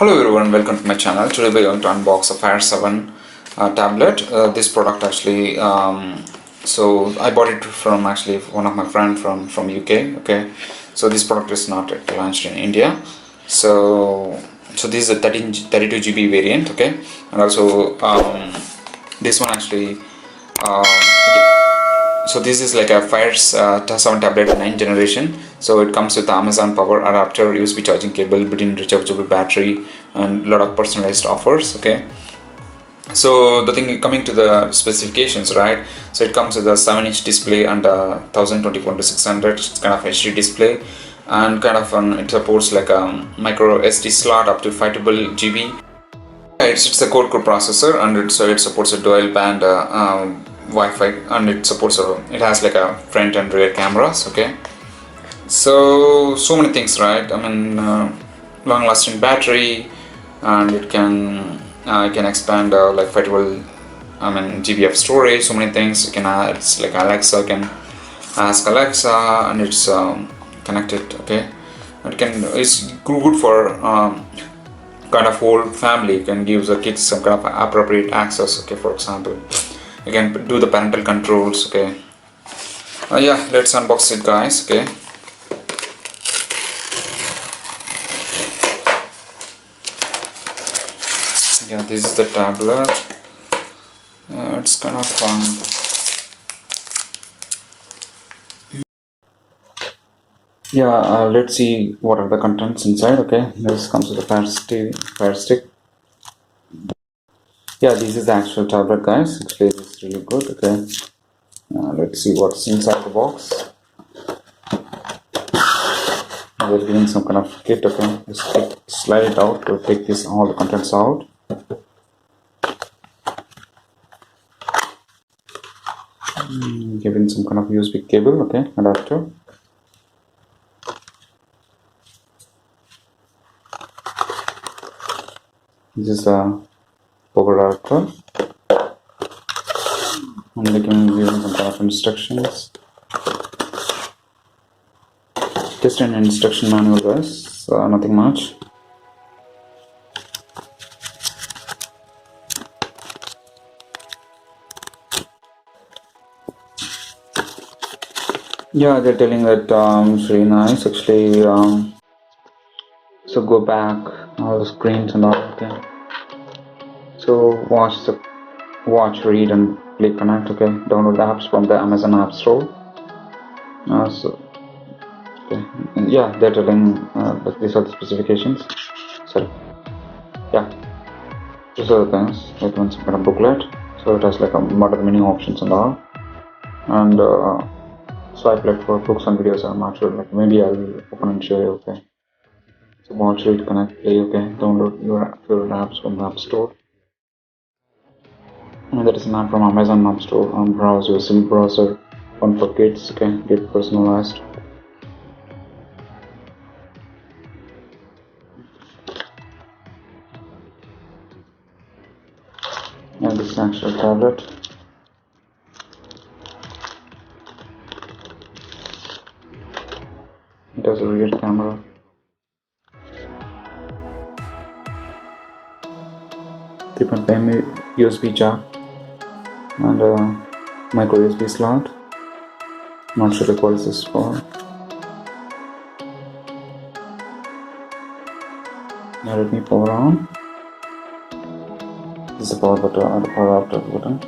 Hello everyone, welcome to my channel. Today we're going to unbox a Fire 7 tablet. This product actually, so I bought it from actually one of my friend from UK. Okay, so this product is not yet launched in India. So this is a 32 GB variant. Okay, and also this one actually. Um, so this is like a Fire 7 tablet 9th generation. So it comes with the Amazon power adapter, USB charging cable, built-in rechargeable battery, and a lot of personalized offers. Okay. So the thing coming to the specifications, right? So it comes with a 7-inch display and a 1024 to 600. It's kind of HD display, and kind of it supports like a micro SD slot up to 5 GB. It's a quad-core processor, and it supports a dual band Wi-Fi, and it has like a front and rear cameras. Okay, so many things, right? I mean, long-lasting battery, and it can expand like 512 GB of storage. So many things you can add. It's like Alexa, you can ask Alexa, and it's connected. Okay, it's good for kind of whole family. You can give the kids some kind of appropriate access. Okay, for example, you can do the parental controls. Okay, yeah, let's unbox it, guys. Okay. Yeah, this is the tablet. It's kind of fun. Yeah, let's see what are the contents inside. Okay, this comes with a fire stick. Yeah, this is the actual tablet, guys. Actually, it's really good. Okay, let's see what's inside the box. We're giving some kind of kit. Okay, just slide it out to take all the contents out. Giving some kind of USB cable. Okay, adapter. This is the power adapter, and they can give some kind of instructions. Just an instruction manual, guys. So nothing much. Yeah, they're telling that it's really nice. Actually, so go back all the screens and all. Okay. So watch, read, and play connect. Okay. Download the apps from the Amazon App Store. Okay. Yeah, they're telling that these are the specifications. Sorry. Yeah, these are the things. It wants some kind of booklet. So it has like a lot of many options and all. And swipe left for books and videos. I'm not sure. Like maybe I'll open and show you. Okay. So watch, read, connect, play. Okay. Download your favorite apps from the App Store. And that is an app from Amazon App Store. Browse your sim browser. One for kids. Okay. Get personalized. And this is an actual tablet. It has a rear camera. USB jack and a micro USB slot. Not sure what is this for. Now let me power on. This is the power button, the power after button.